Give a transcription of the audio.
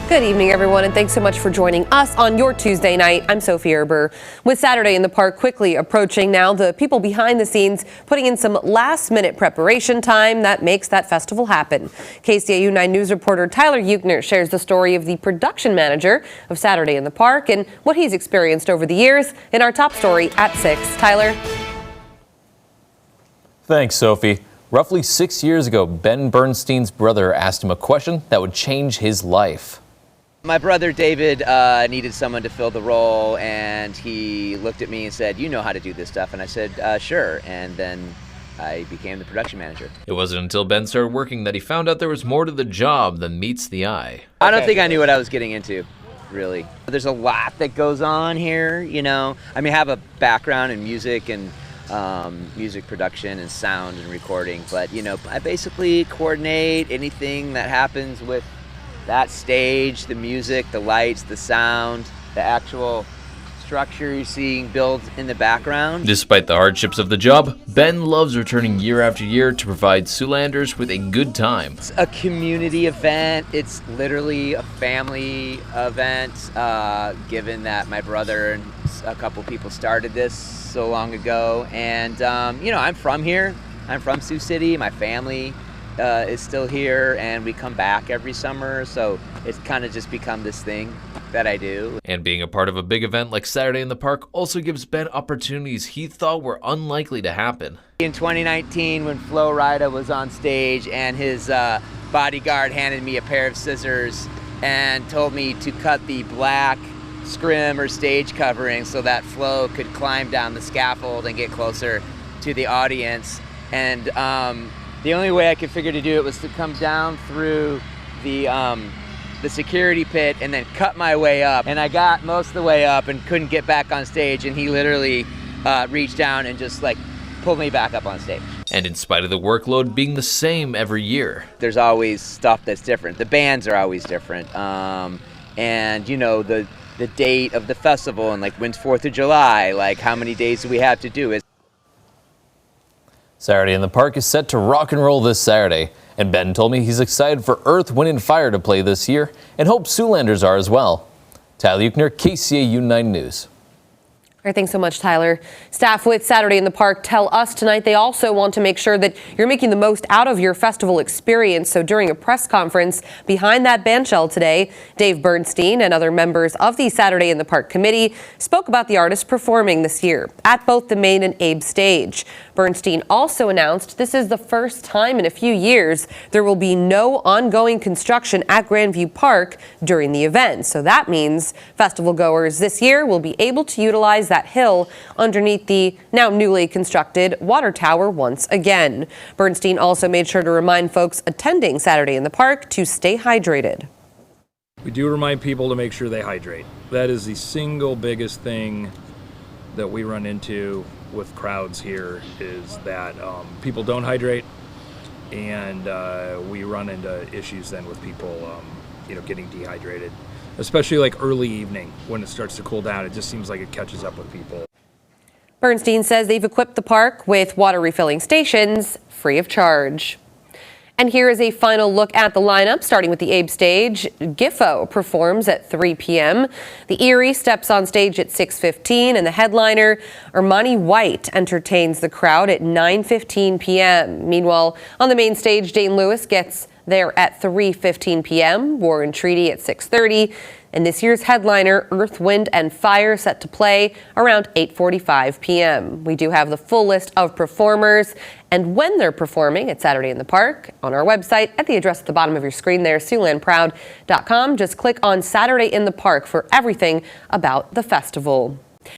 Good evening, everyone, and thanks so much for joining us on your Tuesday night. I'm Sophie Erber. With Saturday in the Park quickly approaching now, the people behind the scenes putting in some last-minute preparation time that makes that festival happen. KCAU-9 News reporter Tyler Euchner shares the story of the production manager of Saturday in the Park and what he's experienced over the years in our top story at 6. Tyler? Thanks, Sophie. Roughly 6 years ago, Ben Bernstein's brother asked him a question that would change his life. My brother David needed someone to fill the role, and he looked at me and said, "You know how to do this stuff." And I said, "Sure." And then I became the production manager. It wasn't until Ben started working that he found out there was more to the job than meets the eye. I don't think I knew what I was getting into, really. There's a lot that goes on here, you know. I mean, I have a background in music and music production and sound and recording, but, you know, I basically coordinate anything that happens with that stage, the music, the lights, the sound, the actual structure you're seeing build in the background. Despite the hardships of the job, Ben loves returning year after year to provide Siouxlanders with a good time. It's a community event. It's literally a family event, given that my brother and a couple people started this so long ago. And, you know, I'm from here. I'm from Sioux City. My family is still here, and we come back every summer, so it's kind of just become this thing that I do. And being a part of a big event like Saturday in the Park also gives Ben opportunities he thought were unlikely to happen. In 2019, when Flo Rida was on stage and his bodyguard handed me a pair of scissors and told me to cut the black scrim or stage covering so that Flo could climb down the scaffold and get closer to the audience. And the only way I could figure to do it was to come down through the security pit and then cut my way up. And I got most of the way up and couldn't get back on stage, and he literally reached down and just like pulled me back up on stage. And in spite of the workload being the same every year, there's always stuff that's different. The bands are always different. And you know, the date of the festival and like when's 4th of July, like how many days do we have to do it. Saturday in the Park is set to rock and roll this Saturday, and Ben told me he's excited for Earth, Wind & Fire to play this year, and hopes Siouxlanders are as well. Tyler Euchner, KCAU-9 News. All right, thanks so much, Tyler. Staff with Saturday in the Park tell us tonight they also want to make sure that you're making the most out of your festival experience. So during a press conference behind that bandshell today, Dave Bernstein and other members of the Saturday in the Park committee spoke about the artists performing this year at both the main and Abe stage. Bernstein also announced this is the first time in a few years there will be no ongoing construction at Grandview Park during the event. So that means festival goers this year will be able to utilize that hill underneath the now newly constructed water tower once again. Bernstein also made sure to remind folks attending Saturday in the Park to stay hydrated. We do remind people to make sure they hydrate. That is the single biggest thing that we run into with crowds here, is that people don't hydrate, and we run into issues then with people you know, getting dehydrated, especially like early evening when it starts to cool down. It just seems like it catches up with people. Bernstein says they've equipped the park with water refilling stations free of charge. And here is a final look at the lineup, starting with the Abe stage. Giffo performs at 3 p.m. The Erie steps on stage at 6:15, and the headliner, Armani White, entertains the crowd at 9:15 p.m. Meanwhile, on the main stage, Dane Lewis gets there at 3:15 p.m., War and Treaty at 6:30, and this year's headliner, Earth, Wind & Fire, set to play around 8:45 p.m. We do have the full list of performers and when they're performing at Saturday in the Park on our website at the address at the bottom of your screen there, SiouxlandProud.com. Just click on Saturday in the Park for everything about the festival.